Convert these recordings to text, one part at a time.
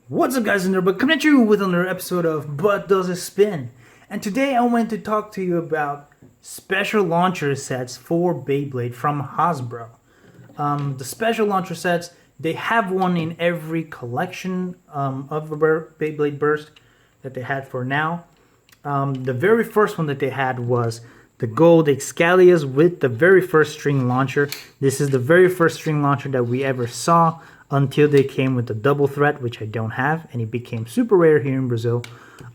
What's up, guys? In there, but coming at you with another episode of But Does It Spin? And today I want to talk to you about special launcher sets for Beyblade from Hasbro. The special launcher sets, they have one in every collection of the Beyblade Burst that they had for now. The very first one that they had was the gold Excalius with the very first string launcher. This is the very first string launcher that we ever saw until they came with the double threat, which I don't have, and it became super rare here in Brazil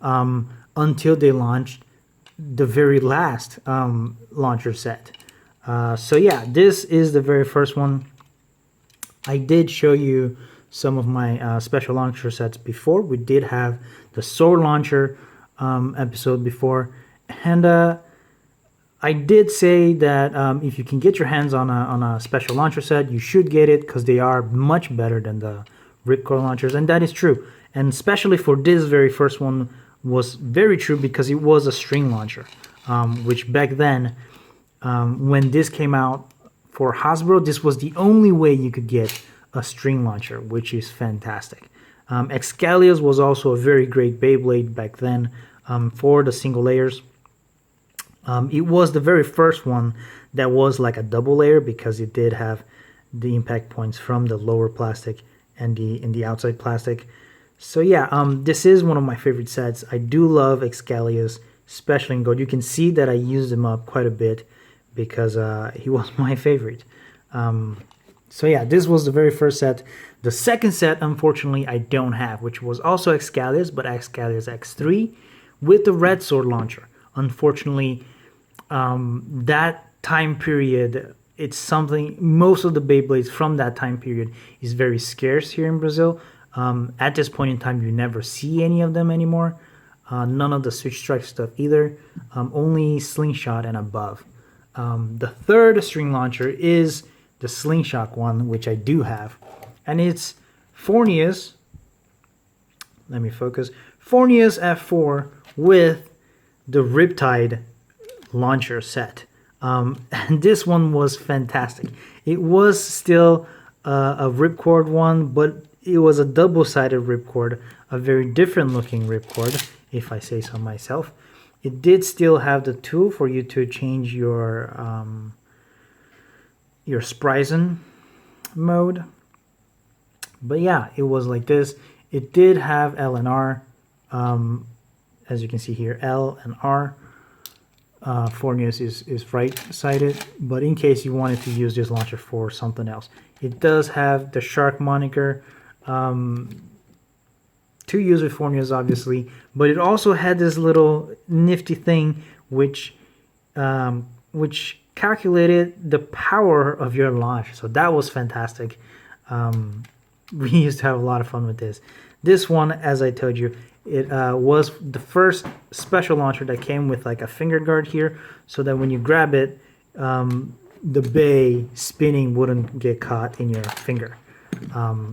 until they launched the very last launcher set. So yeah, this is the very first one. I did show you some of my special launcher sets before. We did have the sword launcher episode before, and I did say that if you can get your hands on a special launcher set, you should get it because they are much better than the ripcord launchers, and that is true. And especially for this very first one was very true because it was a string launcher, which back then, when this came out for Hasbro, this was the only way you could get a string launcher, which is fantastic. Excalius was also a very great Beyblade back then for the single layers. It was the very first one that was like a double layer because it did have the impact points from the lower plastic and the outside plastic. So yeah, this is one of my favorite sets. I do love Excalius, especially in gold. You can see that I used him up quite a bit because he was my favorite. So yeah, this was the very first set. The second set, unfortunately, I don't have, which was also Excalius, but Excalius X3 with the red sword launcher. Unfortunately, that time period, it's something, most of the Beyblades from that time period is very scarce here in Brazil. At this point in time, you never see any of them anymore. None of the Switch Strike stuff either. Only Slingshot and above. The third string launcher is the Slingshot one, which I do have. And it's Fornia's, let me focus, Fornia's F4 with the Riptide launcher set. And this one was fantastic. It was still a ripcord one, but it was a double-sided ripcord, a very different looking ripcord, if I say so myself. It did still have the tool for you to change your Spryzen mode. But yeah, it was like this. It did have L and R, as you can see here, L and R. Fornius is right-sided, but in case you wanted to use this launcher for something else. It does have the Shark moniker to use with Fornius, obviously, but it also had this little nifty thing which calculated the power of your launch. So that was fantastic. We used to have a lot of fun with this. This one, as I told you, it was the first special launcher that came with like a finger guard here, so that when you grab it, the bay spinning wouldn't get caught in your finger.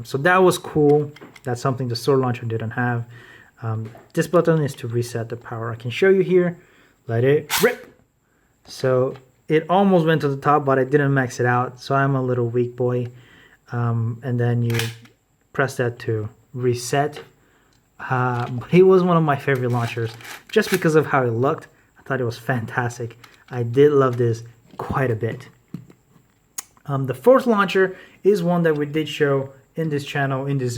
So that was cool. That's something the sword launcher didn't have. This button is to reset the power. I can show you here. Let it rip. So it almost went to the top, but I didn't max it out, so I'm a little weak boy. And then you press that to reset. But it was one of my favorite launchers just because of how it looked. I thought it was fantastic. I did love this quite a bit. The fourth launcher is one that we did show in this channel, in this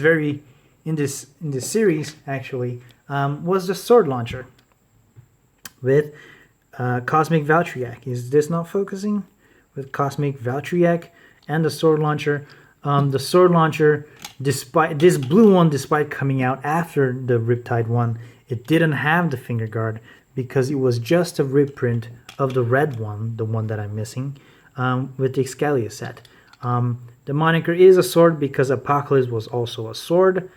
series actually, was the sword launcher with Cosmic Valtryek. Is this not focusing? With Cosmic Valtryek and the sword launcher. The sword launcher, despite this blue one, despite coming out after the Riptide one, it didn't have the finger guard because it was just a reprint of the red one, the one that I'm missing, with the Excalius set. The moniker is a sword because Apocalypse was also a sword,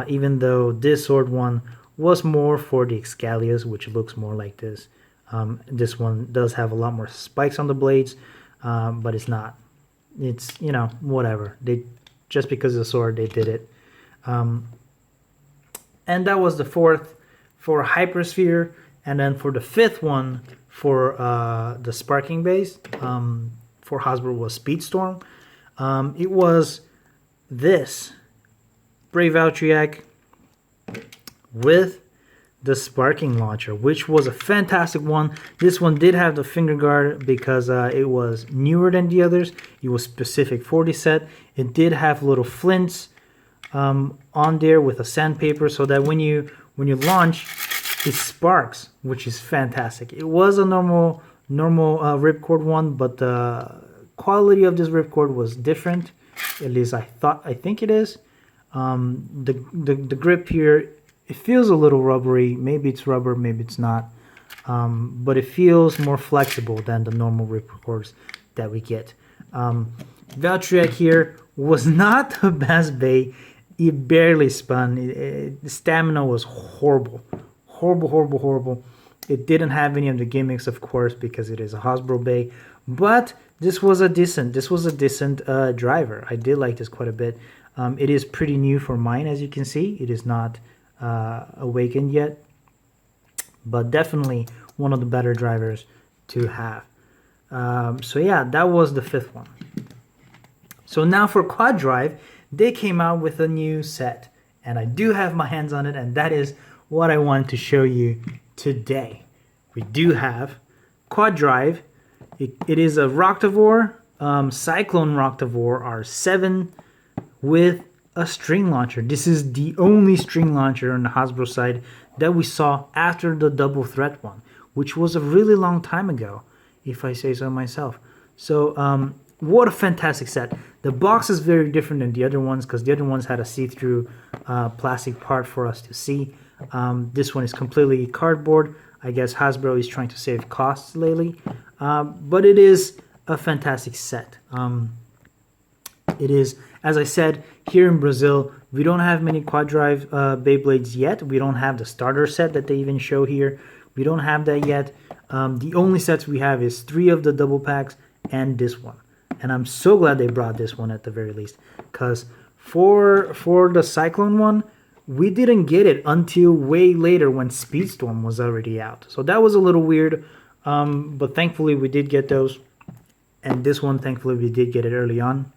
even though this sword one was more for the Excalius, which looks more like this. This one does have a lot more spikes on the blades, but it's not. It's, you know, whatever. They just because of the sword, they did it. And that was the fourth for Hypersphere. And then for the fifth one, for the Sparking Base, for Hasbro was Speedstorm. It was this Brave Valtryek with the sparking launcher, which was a fantastic one. This one did have the finger guard because it was newer than the others. It was specific for the set. It did have little flints on there with a sandpaper, so that when you launch, it sparks, which is fantastic. It was a normal ripcord one, but the quality of this ripcord was different. At least I think it is. The grip here, it feels a little rubbery. Maybe it's rubber, maybe it's not. But it feels more flexible than the normal ripcords that we get. Valtryek here was not the best bait. It barely spun. The stamina was horrible. Horrible. It didn't have any of the gimmicks, of course, because it is a Hasbro bait. But this was a decent driver. I did like this quite a bit. It is pretty new for mine, as you can see. It is not awakened yet, but definitely one of the better drivers to have. So yeah, that was the fifth one. So now for quad drive, they came out with a new set, and I do have my hands on it, and that is what I wanted to show you today. We do have quad drive. It is a Roktavor, Cyclone Roktavor R7 with a string launcher. This is the only string launcher on the Hasbro side that we saw after the double threat one, which was a really long time ago, if I say so myself. So what a fantastic set. The box is very different than the other ones because the other ones had a see-through plastic part for us to see. This one is completely cardboard. I guess Hasbro is trying to save costs lately, but it is a fantastic set. It is, as I said, here in Brazil, we don't have many quad drive Beyblades yet. We don't have the starter set that they even show here. We don't have that yet. The only sets we have is 3 of the double packs and this one. And I'm so glad they brought this one at the very least, because for the Cyclone one, we didn't get it until way later when Speedstorm was already out. So that was a little weird, but thankfully we did get those. And this one, thankfully, we did get it early on.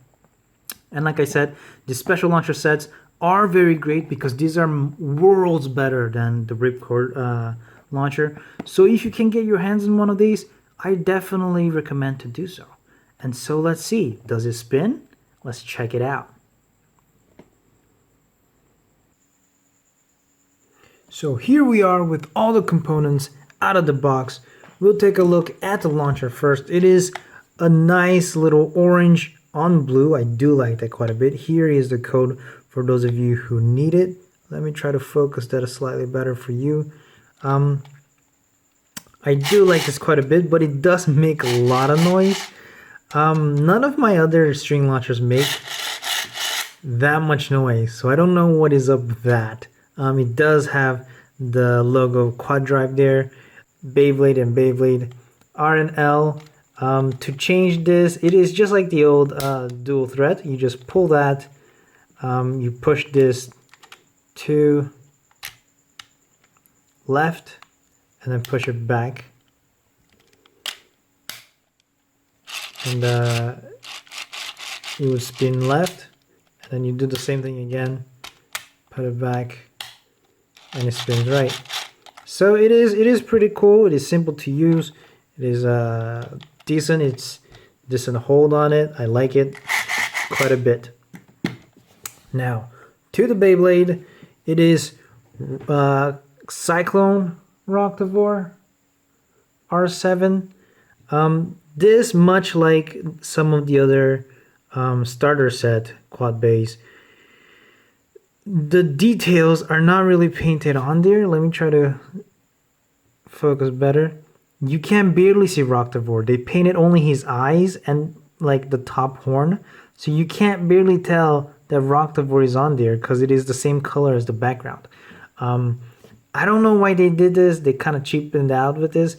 And like I said, the special launcher sets are very great because these are worlds better than the ripcord launcher. So if you can get your hands on one of these, I definitely recommend to do so. And so let's see, does it spin? Let's check it out. So here we are with all the components out of the box. We'll take a look at the launcher first. It is a nice little orange on blue. I do like that quite a bit. Here is the code for those of you who need it. Let me try to focus that slightly better for you. I do like this quite a bit, but it does make a lot of noise. None of my other string launchers make that much noise, so I don't know what is up with that. It does have the logo Quad Drive there, Beyblade and Beyblade R and L. To change this, it is just like the old dual thread. You just pull that, you push this to left, and then push it back. And you would spin left, and then you do the same thing again, put it back, and it spins right. So it is pretty cool. It is simple to use. It is decent. It's decent hold on it. I like it quite a bit. Now to the Beyblade, it is Cyclone Roktavor R7. This, much like some of the other starter set quad bays, the details are not really painted on there. Let me try to focus better. You can barely see Roktavor. They painted only his eyes and like the top horn, so you can't barely tell that Roktavor is on there because it is the same color as the background. I don't know why they did this. They kind of cheapened out with this.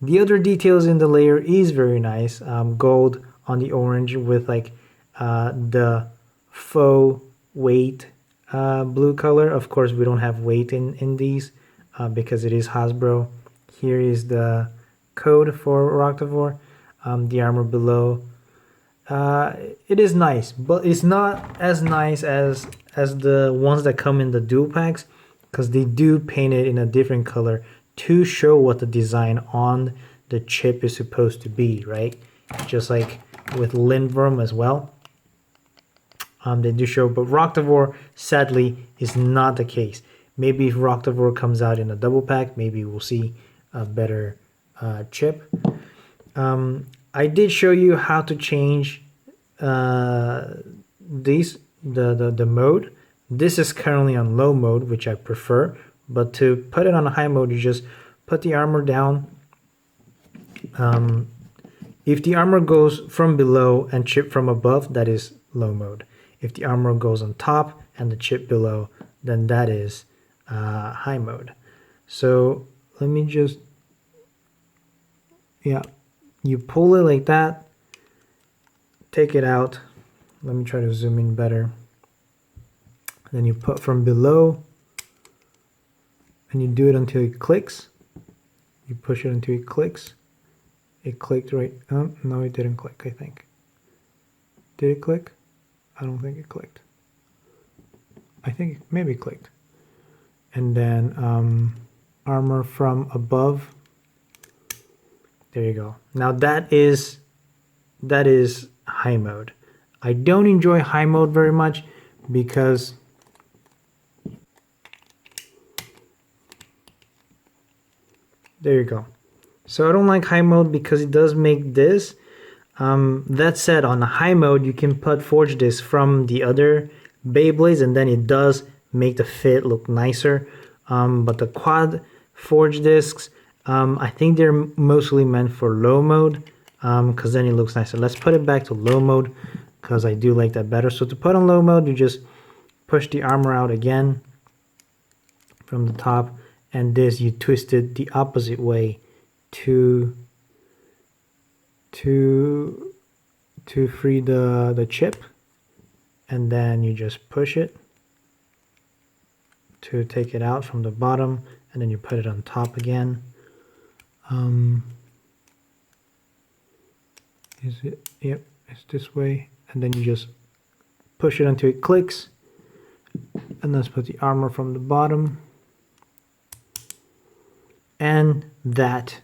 The other details in the layer is very nice. Gold on the orange with like the faux weight blue color. Of course, we don't have weight in these because it is Hasbro. Here is the code for Roktavor. The armor below. It is nice, but it's not as nice as the ones that come in the dual packs, because they do paint it in a different color to show what the design on the chip is supposed to be, right? Just like with Lindworm as well. They do show, but Roktavor sadly is not the case. Maybe if Roktavor comes out in a double pack, maybe we'll see a better chip. I did show you how to change the mode. This is currently on low mode, which I prefer, but to put it on a high mode, you just put the armor down. If the armor goes from below and chip from above, that is low mode. If the armor goes on top and the chip below, then that is high mode. So let me just, yeah, you pull it like that, take it out. Let me try to zoom in better. Then you put from below and you do it until it clicks. You push it until it clicks. It clicked right, oh, no it didn't click, I think. Did it click? I don't think it clicked. I think it maybe clicked. And then armor from above. There you go. Now that is high mode. I don't enjoy high mode very much because there you go. So I don't like high mode because it does make this. That said, on the high mode, you can put forge discs from the other Beyblades, and then it does make the fit look nicer. But the quad forge discs, I think they're mostly meant for low mode, because then it looks nicer. Let's put it back to low mode because I do like that better. So to put on low mode, you just push the armor out again from the top, and this you twist it the opposite way to free the chip, and then you just push it to take it out from the bottom, and then you put it on top again. Is it? Yep, it's this way, and then you just push it until it clicks, and let's put the armor from the bottom, and that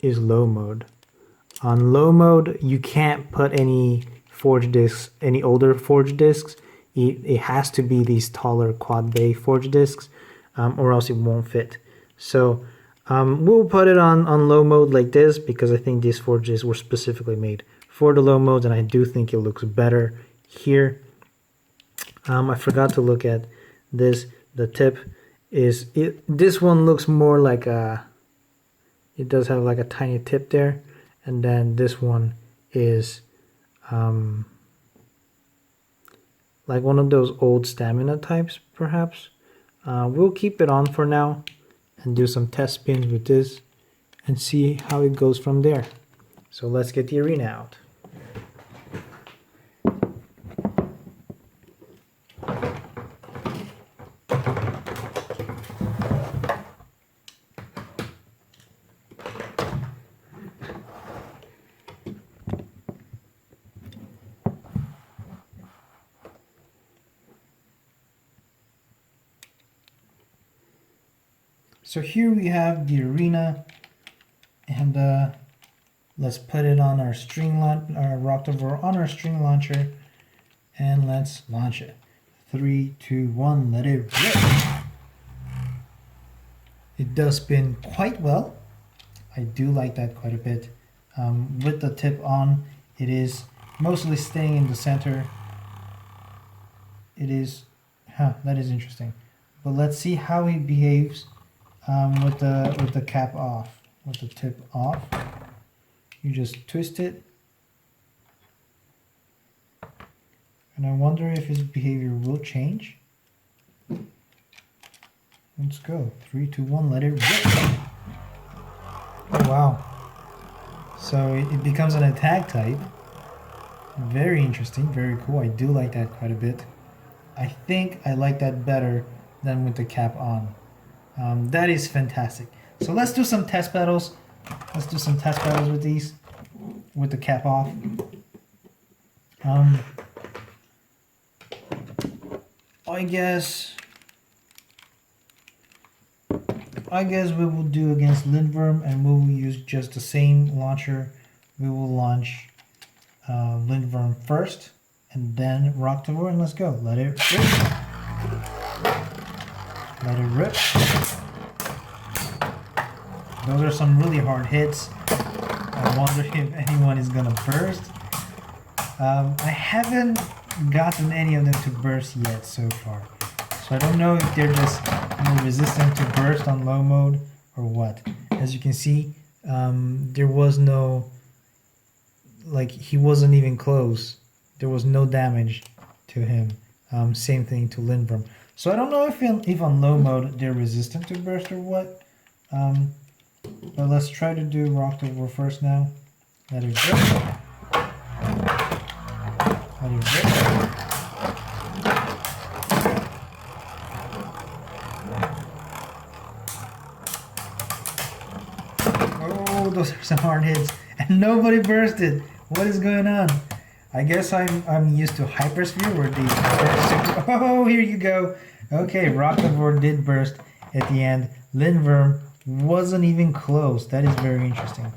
is low mode. On low mode, you can't put any forge discs, any older forge discs. It has to be these taller quad bay forge discs, or else it won't fit. So we'll put it on low mode like this because I think these forge discs were specifically made for the low modes, and I do think it looks better here. I forgot to look at this. The tip is, this one looks more like a, it does have like a tiny tip there, and then this one is like one of those old stamina types perhaps. We'll keep it on for now and do some test spins with this and see how it goes from there. So let's get the arena out. So here we have the arena, and let's put it on our Roktavor on our string launcher, and let's launch it. 3, 2, 1, let it rip. It does spin quite well. I do like that quite a bit. With the tip on, it is mostly staying in the center. It is, that is interesting. But let's see how it behaves with the cap off, with the tip off. You just twist it, and I wonder if his behavior will change. Let's go. 3, 2, 1, let it rip. Oh wow. So it becomes an attack type. Very interesting, very cool. I do like that quite a bit. I think I like that better than with the cap on. That is fantastic. So let's do some test battles. Let's do some test battles with these, with the cap off. I guess I guess we will do against Lindworm, and we will use just the same launcher. We will launch Lindworm first, and then Roktavor, and let's go. Let it rip. Let it rip. Those are some really hard hits. I wonder if anyone is gonna burst. I haven't gotten any of them to burst yet so far. So I don't know if they're just more resistant to burst on low mode or what. As you can see, there was no, like, he wasn't even close. There was no damage to him. Same thing to Lindworm. So I don't know if on low mode they're resistant to burst or what. But let's try to do Roktavor first now. Let it rip. Let it rip. Oh, those are some hard hits. And nobody bursted. What is going on? I guess I'm used to Hypersphere where they burst. Oh, here you go. Okay, Roktavor did burst at the end. Lindworm wasn't even close. That is very interesting.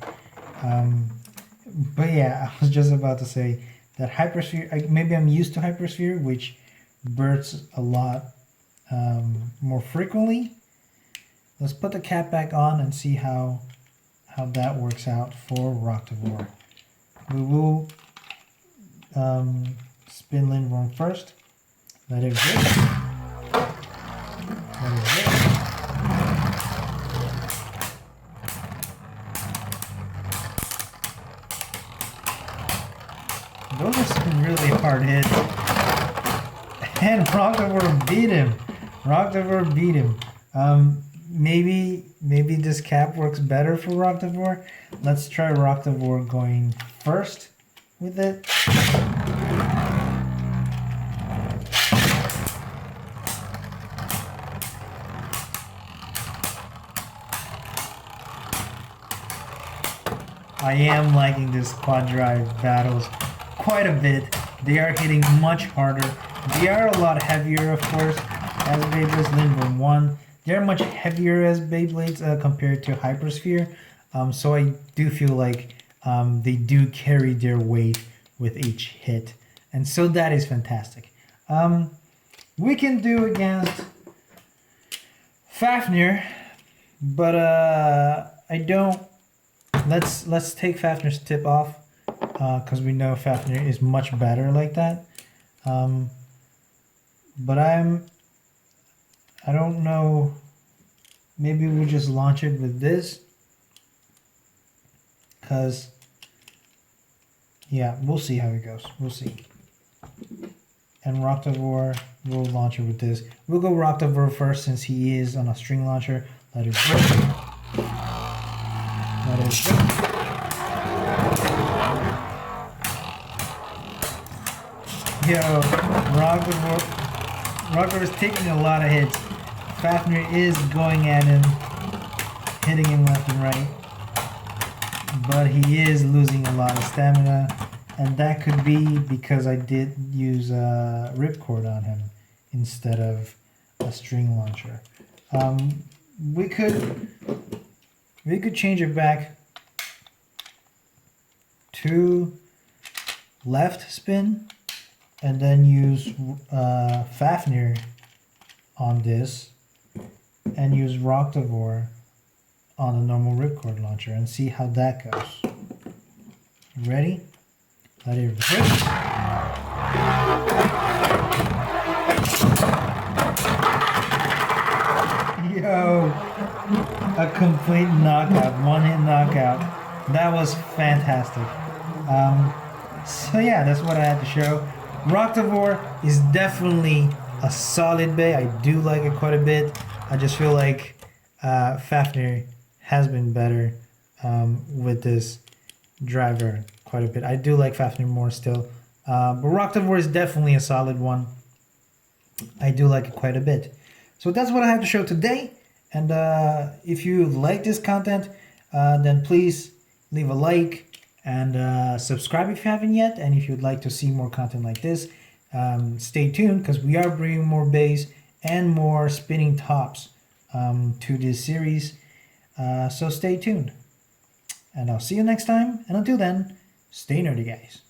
But yeah, I was just about to say that Hypersphere, maybe I'm used to Hypersphere, which bursts a lot more frequently. Let's put the cap back on and see how that works out for Roktavor. We will spin Lindworm first. Let it rip. Let it rip. Those are some really hard hits. And Roktavor beat him. Roktavor beat him. Maybe this cap works better for Roktavor. Let's try Roktavor going first with it. I am liking this quad drive battles quite a bit. They are hitting much harder. They are a lot heavier, of course, as Beyblades Lindworm 1. They're much heavier as Beyblades compared to Hypersphere. So I do feel like they do carry their weight with each hit. And so that is fantastic. We can do against Fafnir, but I don't. Let's take Fafnir's tip off because we know Fafnir is much better like that. But I don't know. Maybe we'll just launch it with this. Because, yeah, we'll see how it goes. We'll see. And Roktavor, we'll launch it with this. We'll go Roktavor first since he is on a string launcher. Let it rip. Let it rip. Yo, Roktavor is taking a lot of hits. Fafnir is going at him, hitting him left and right. But he is losing a lot of stamina. And that could be because I did use a ripcord on him instead of a string launcher. We could change it back to left spin and then use Fafnir on this and use Roktavor on the normal ripcord launcher and see how that goes. Ready? Let it rip. Yo, a complete knockout, one-hit knockout. That was fantastic. So yeah, that's what I had to show. Roktavor is definitely a solid bay. I do like it quite a bit. I just feel like Fafnir has been better with this driver quite a bit. I do like Fafnir more still. But Roktavor is definitely a solid one. I do like it quite a bit. So that's what I have to show today. And if you like this content, then please leave a like and subscribe if you haven't yet. And if you'd like to see more content like this, stay tuned because we are bringing more bays and more spinning tops to this series. So stay tuned. And I'll see you next time. And until then, stay nerdy, guys.